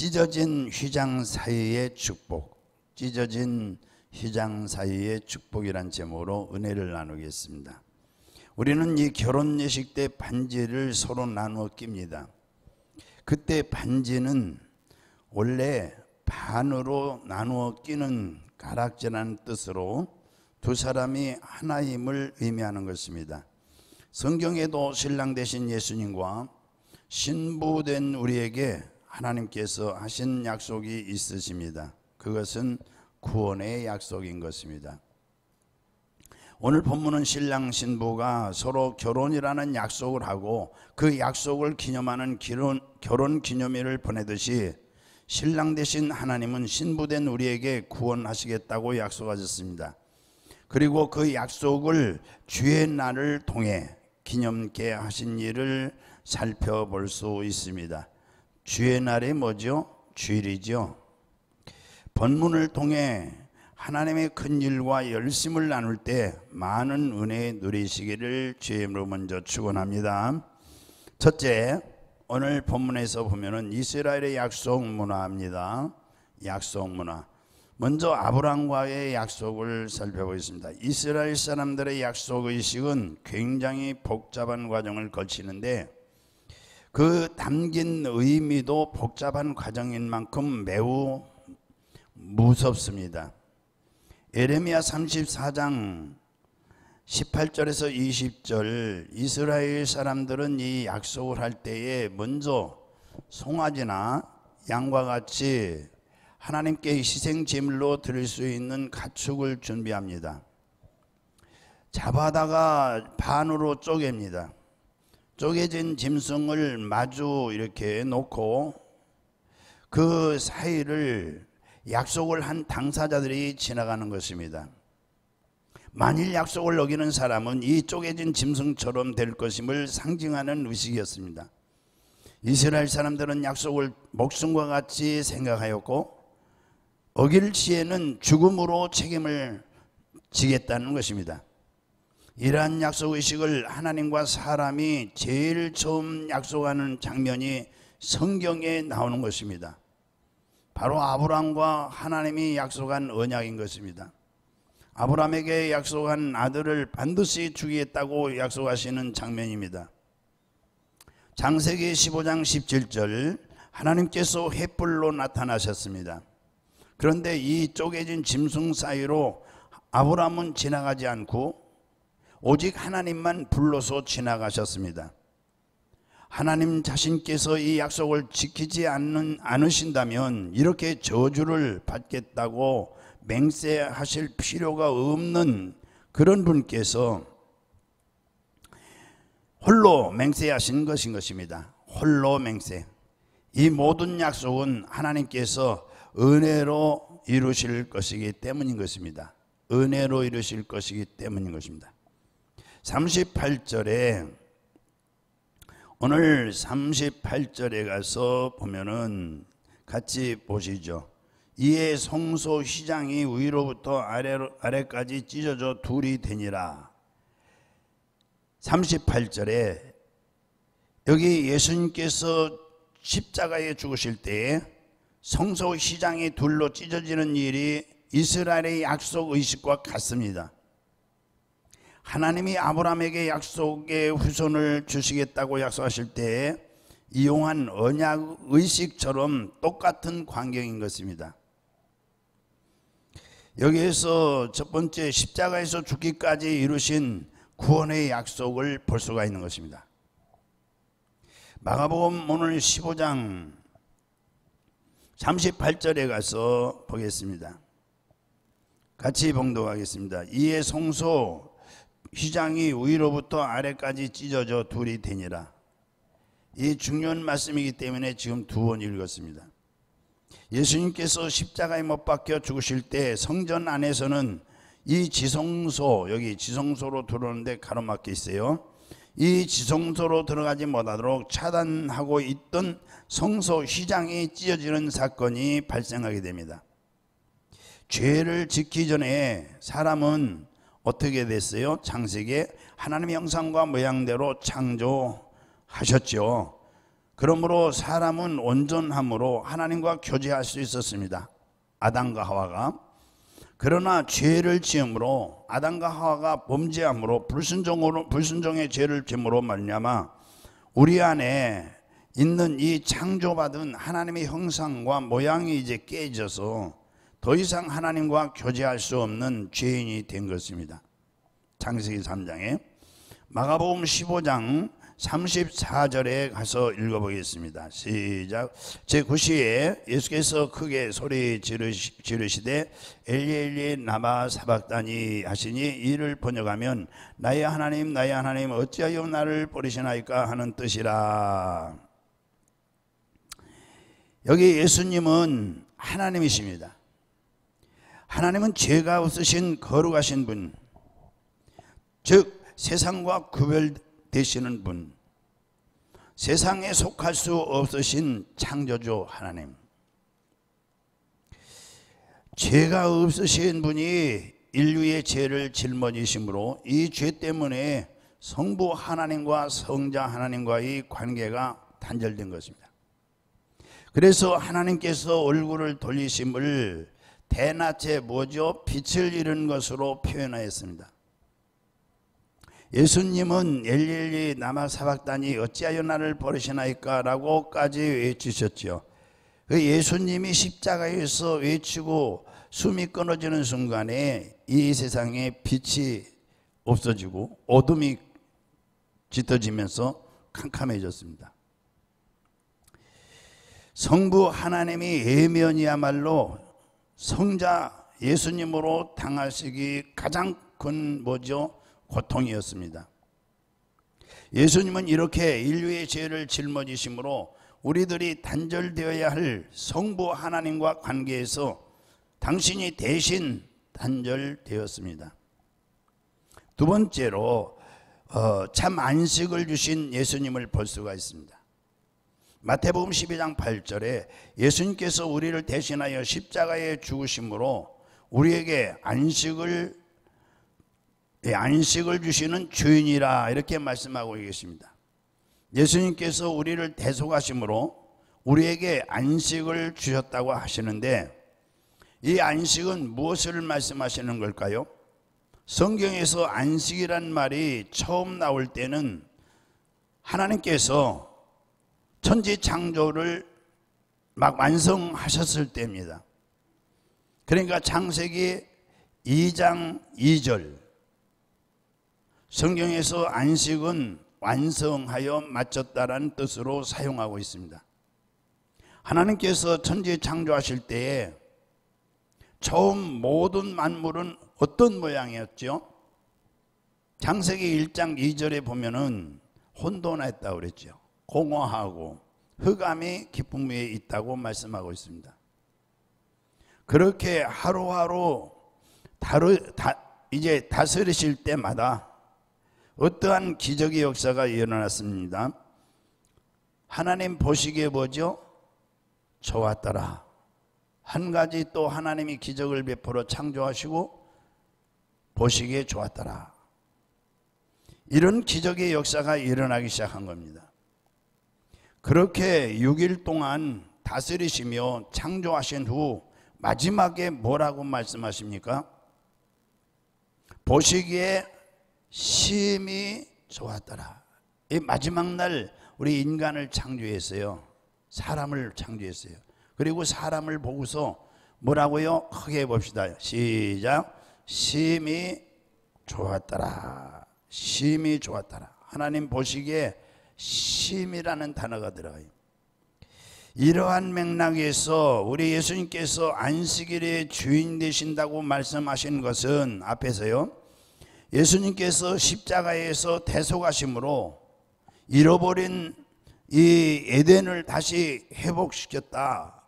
찢어진 휘장 사이의 축복, 찢어진 휘장 사이의 축복이란 제목으로 은혜를 나누겠습니다. 우리는 이 결혼 예식 때 반지를 서로 나누어 낍니다. 그때 반지는 원래 반으로 나누어 끼는 가락지라는 뜻으로 두 사람이 하나임을 의미하는 것입니다. 성경에도 신랑 되신 예수님과 신부된 우리에게 하나님께서 하신 약속이 있으십니다. 그것은 구원의 약속인 것입니다. 오늘 본문은 신랑 신부가 서로 결혼이라는 약속을 하고 그 약속을 기념하는 결혼 기념일을 보내듯이 신랑 되신 하나님은 신부된 우리에게 구원하시겠다고 약속하셨습니다. 그리고 그 약속을 주의 날을 통해 기념케 하신 일을 살펴볼 수 있습니다. 주의 날이 뭐죠? 주일이죠. 본문을 통해 하나님의 큰 일과 열심을 나눌 때 많은 은혜 누리시기를 주의 이름으로 먼저 축원합니다. 첫째, 오늘 본문에서 보면은 이스라엘의 약속 문화입니다. 약속 문화. 먼저 아브라함과의 약속을 살펴보겠습니다. 이스라엘 사람들의 약속 의식은 굉장히 복잡한 과정을 거치는데 그 담긴 의미도 복잡한 과정인 만큼 매우 무섭습니다. 예레미야 34장 18절에서 20절 이스라엘 사람들은 이 약속을 할 때에 먼저 송아지나 양과 같이 하나님께 희생 제물로 드릴 수 있는 가축을 준비합니다. 잡아다가 반으로 쪼갭니다. 쪼개진 짐승을 마주 이렇게 놓고 그 사이를 약속을 한 당사자들이 지나가는 것입니다. 만일 약속을 어기는 사람은 이 쪼개진 짐승처럼 될 것임을 상징하는 의식이었습니다. 이스라엘 사람들은 약속을 목숨과 같이 생각하였고 어길 시에는 죽음으로 책임을 지겠다는 것입니다. 이러한 약속의식을 하나님과 사람이 제일 처음 약속하는 장면이 성경에 나오는 것입니다. 바로 아브라함과 하나님이 약속한 언약인 것입니다. 아브라함에게 약속한 아들을 반드시 주겠다고 약속하시는 장면입니다. 창세기 15장 17절 하나님께서 횃불로 나타나셨습니다. 그런데 이 쪼개진 짐승 사이로 아브라함은 지나가지 않고 오직 하나님만 불러서 지나가셨습니다. 하나님 자신께서 이 약속을 지키지 않으신다면 이렇게 저주를 받겠다고 맹세하실 필요가 없는 그런 분께서 홀로 맹세하신 것인 것입니다. 홀로 맹세. 이 모든 약속은 하나님께서 은혜로 이루실 것이기 때문인 것입니다. 은혜로 이루실 것이기 때문인 것입니다. 38절에 오늘 38절에 가서 보면은 같이 보시죠. 이에 성소 휘장이 위로부터 아래까지 찢어져 둘이 되니라. 38절에 여기 예수님께서 십자가에 죽으실 때에 성소 휘장이 둘로 찢어지는 일이 이스라엘의 약속 의식과 같습니다. 하나님이 아브라함에게 약속의 후손을 주시겠다고 약속하실 때 이용한 언약 의식처럼 똑같은 광경인 것입니다. 여기에서 첫 번째 십자가에서 죽기까지 이루신 구원의 약속을 볼 수가 있는 것입니다. 마가복음 오늘 15장 38절에 가서 보겠습니다. 같이 봉독하겠습니다. 이에 성소 휘장이 위로부터 아래까지 찢어져 둘이 되니라. 이 중요한 말씀이기 때문에 지금 두 번 읽었습니다. 예수님께서 십자가에 못 박혀 죽으실 때 성전 안에서는 이 지성소, 여기 지성소로 들어오는데 가로막혀 있어요. 이 지성소로 들어가지 못하도록 차단하고 있던 성소 휘장이 찢어지는 사건이 발생하게 됩니다. 죄를 짓기 전에 사람은 어떻게 됐어요? 창세기에 하나님의 형상과 모양대로 창조하셨죠. 그러므로 사람은 온전함으로 하나님과 교제할 수 있었습니다. 아담과 하와가. 그러나 죄를 지음으로 아담과 하와가 범죄함으로 불순종의 죄를 지음으로 말미암아 우리 안에 있는 이 창조받은 하나님의 형상과 모양이 이제 깨져서 더 이상 하나님과 교제할 수 없는 죄인이 된 것입니다. 창세기 3장에 마가복음 15장 34절에 가서 읽어보겠습니다. 시작. 제9시에 예수께서 크게 소리 지르시되 엘리 엘리 라마 사박다니 하시니 이를 번역하면 나의 하나님 나의 하나님 어찌하여 나를 버리시나이까 하는 뜻이라. 여기 예수님은 하나님이십니다. 하나님은 죄가 없으신 거룩하신 분, 즉 세상과 구별되시는 분, 세상에 속할 수 없으신 창조주 하나님. 죄가 없으신 분이 인류의 죄를 짊어지심으로 이 죄 때문에 성부 하나님과 성자 하나님과의 관계가 단절된 것입니다. 그래서 하나님께서 얼굴을 돌리심을 대낮에 뭐죠? 빛을 잃은 것으로 표현하였습니다. 예수님은 엘리엘리 라마 사박다니 어찌하여 나를 버리시나이까 라고까지 외치셨죠. 예수님이 십자가에서 외치고 숨이 끊어지는 순간에 이 세상에 빛이 없어지고 어둠이 짙어지면서 캄캄해졌습니다. 성부 하나님이 예면이야말로 성자 예수님으로 당하시기 가장 큰 뭐죠? 고통이었습니다. 예수님은 이렇게 인류의 죄를 짊어지심으로 우리들이 단절되어야 할 성부 하나님과 관계에서 당신이 대신 단절되었습니다. 두 번째로 참 안식을 주신 예수님을 볼 수가 있습니다. 마태복음 12장 8절에 예수님께서 우리를 대신하여 십자가에 죽으심으로 우리에게 안식을 주시는 주인이라 이렇게 말씀하고 계십니다. 예수님께서 우리를 대속하심으로 우리에게 안식을 주셨다고 하시는데 이 안식은 무엇을 말씀하시는 걸까요? 성경에서 안식이란 말이 처음 나올 때는 하나님께서 천지 창조를 막 완성하셨을 때입니다. 그러니까 창세기 2장 2절 성경에서 안식은 완성하여 마쳤다라는 뜻으로 사용하고 있습니다. 하나님께서 천지 창조하실 때에 처음 모든 만물은 어떤 모양이었죠? 창세기 1장 2절에 보면은 혼돈했다고 그랬죠. 공허하고 흑암이 깊음 위에 있다고 말씀하고 있습니다. 그렇게 하루하루 이제 다스리실 때마다 어떠한 기적의 역사가 일어났습니다. 하나님 보시기에 뭐죠? 좋았더라. 한 가지 또 하나님이 기적을 베풀어 창조하시고 보시기에 좋았더라. 이런 기적의 역사가 일어나기 시작한 겁니다. 그렇게 6일 동안 다스리시며 창조하신 후 마지막에 뭐라고 말씀하십니까? 보시기에 심히 좋았더라. 이 마지막 날 우리 인간을 창조했어요. 사람을 창조했어요. 그리고 사람을 보고서 뭐라고요? 크게 봅시다. 시작. 심히 좋았더라. 심히 좋았더라. 하나님 보시기에 심이라는 단어가 들어가요. 이러한 맥락에서 우리 예수님께서 안식일의 주인 되신다고 말씀하신 것은 앞에서요, 예수님께서 십자가에서 대속하심으로 잃어버린 이 에덴을 다시 회복시켰다.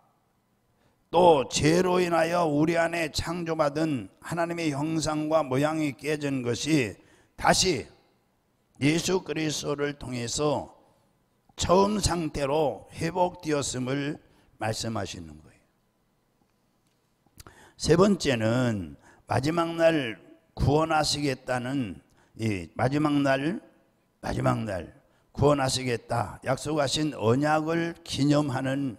또 죄로 인하여 우리 안에 창조받은 하나님의 형상과 모양이 깨진 것이 다시 예수 그리스도를 통해서 처음 상태로 회복되었음을 말씀하시는 거예요. 세 번째는 마지막 날 구원하시겠다는 이 마지막 날 구원하시겠다 약속하신 언약을 기념하는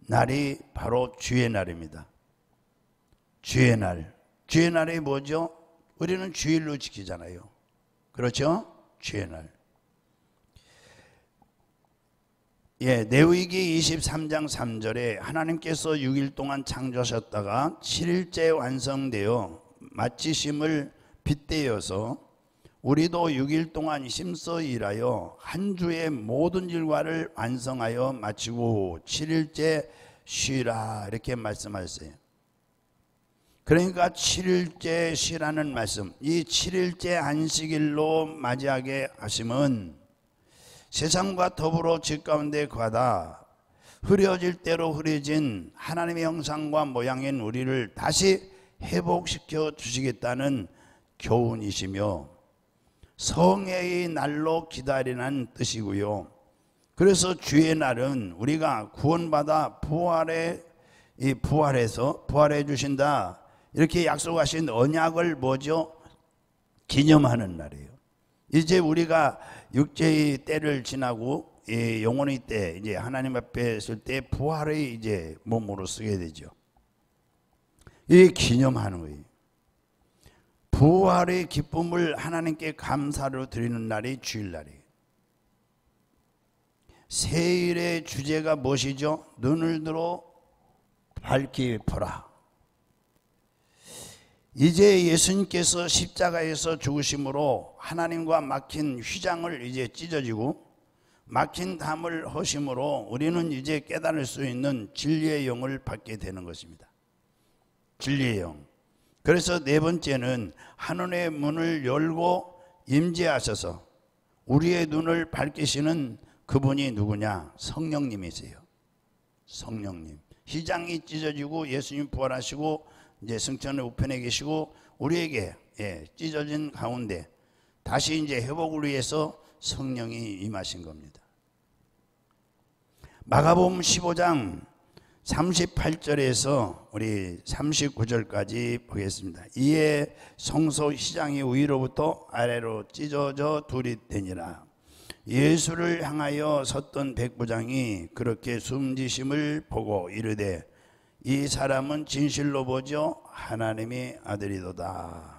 날이 바로 주의 날입니다. 주의 날. 주의 날이 뭐죠? 우리는 주일로 지키잖아요. 그렇죠? 주의 날. 레위기 23장 3절에 하나님께서 6일 동안 창조하셨다가 7일째 완성되어 마치심을 빗대어서 우리도 6일 동안 힘써 일하여 한 주의 모든 일과를 완성하여 마치고 7일째 쉬라 이렇게 말씀하셨어요. 그러니까 7일째 쉬라는 말씀, 이 7일째 안식일로 맞이하게 하심은 세상과 더불어 질 가운데 거하다 흐려질 대로 흐려진 하나님의 형상과 모양인 우리를 다시 회복시켜 주시겠다는 교훈이시며 성회의 날로 기다리는 뜻이고요. 그래서 주의 날은 우리가 구원받아 부활해 주신다 이렇게 약속하신 언약을 뭐죠? 기념하는 날이에요. 이제 우리가 육체의 때를 지나고 영혼의 때 이제 하나님 앞에 있을 때 부활의 이제 몸으로 쓰게 되죠. 이 기념하는 거예요. 부활의 기쁨을 하나님께 감사로 드리는 날이 주일날이에요. 세일의 주제가 무엇이죠? 눈을 들어 밝히 보라. 이제 예수님께서 십자가에서 죽으심으로 하나님과 막힌 휘장을 이제 찢어지고 막힌 담을 허심으로 우리는 이제 깨달을 수 있는 진리의 영을 받게 되는 것입니다. 진리의 영. 그래서 네 번째는 하늘의 문을 열고 임재하셔서 우리의 눈을 밝히시는 그분이 누구냐? 성령님이세요. 성령님. 휘장이 찢어지고 예수님 부활하시고 이제 승천의 우편에 계시고 우리에게 찢어진 가운데 다시 이제 회복을 위해서 성령이 임하신 겁니다. 마가복음 15장 38절에서 우리 39절까지 보겠습니다. 이에 성소 휘장이 위로부터 아래로 찢어져 둘이 되니라. 예수를 향하여 섰던 백부장이 그렇게 숨지심을 보고 이르되 이 사람은 진실로 보죠 하나님의 아들이도다.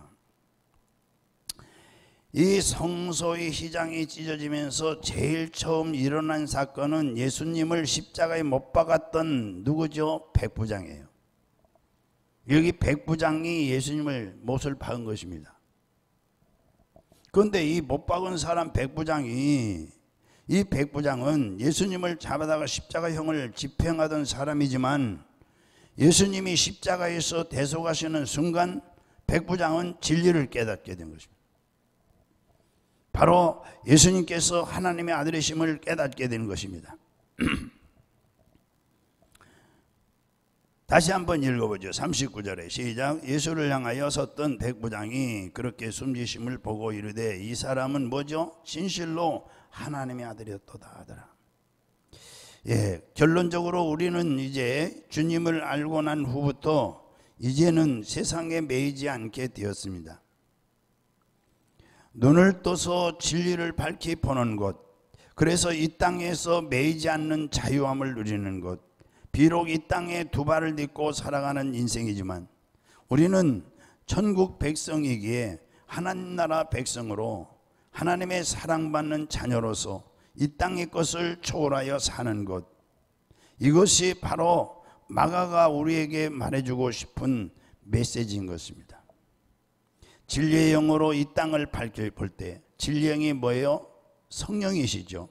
이 성소의 휘장이 찢어지면서 제일 처음 일어난 사건은 예수님을 십자가에 못 박았던 누구죠? 백부장이에요. 여기 백부장이 예수님을 못을 박은 것입니다. 그런데 이 못 박은 사람 백부장은 예수님을 잡아다가 십자가형을 집행하던 사람이지만 예수님이 십자가에서 대속하시는 순간 백부장은 진리를 깨닫게 된 것입니다. 바로 예수님께서 하나님의 아들이심을 깨닫게 되는 것입니다. 다시 한번 읽어보죠. 39절에 시작. 예수를 향하여 섰던 백부장이 그렇게 숨지심을 보고 이르되 이 사람은 뭐죠? 진실로 하나님의 아들이었도다 하더라. 결론적으로 우리는 이제 주님을 알고 난 후부터 이제는 세상에 매이지 않게 되었습니다. 눈을 떠서 진리를 밝히 보는 것, 그래서 이 땅에서 매이지 않는 자유함을 누리는 것, 비록 이 땅에 두 발을 딛고 살아가는 인생이지만 우리는 천국 백성이기에 하나님 나라 백성으로 하나님의 사랑받는 자녀로서 이 땅의 것을 초월하여 사는 것, 이것이 바로 마가가 우리에게 말해주고 싶은 메시지인 것입니다. 진리의 영으로 이 땅을 밝힐 때 진리의 영이 뭐예요? 성령이시죠.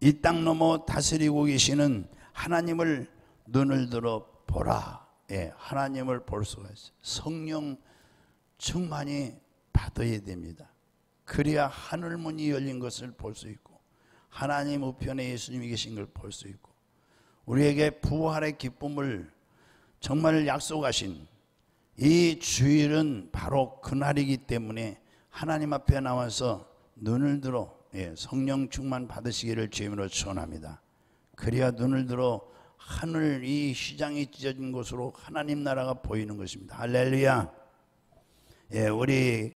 이 땅 넘어 다스리고 계시는 하나님을 눈을 들어 보라. 하나님을 볼 수가 있어요. 성령 충만히 받아야 됩니다. 그래야 하늘문이 열린 것을 볼 수 있고 하나님 우편에 예수님이 계신 걸 볼 수 있고 우리에게 부활의 기쁨을 정말 약속하신 이 주일은 바로 그날이기 때문에 하나님 앞에 나와서 눈을 들어 성령 충만 받으시기를 주님으로 축원합니다. 그래야 눈을 들어 하늘 이 휘장이 찢어진 곳으로 하나님 나라가 보이는 것입니다. 할렐루야. 우리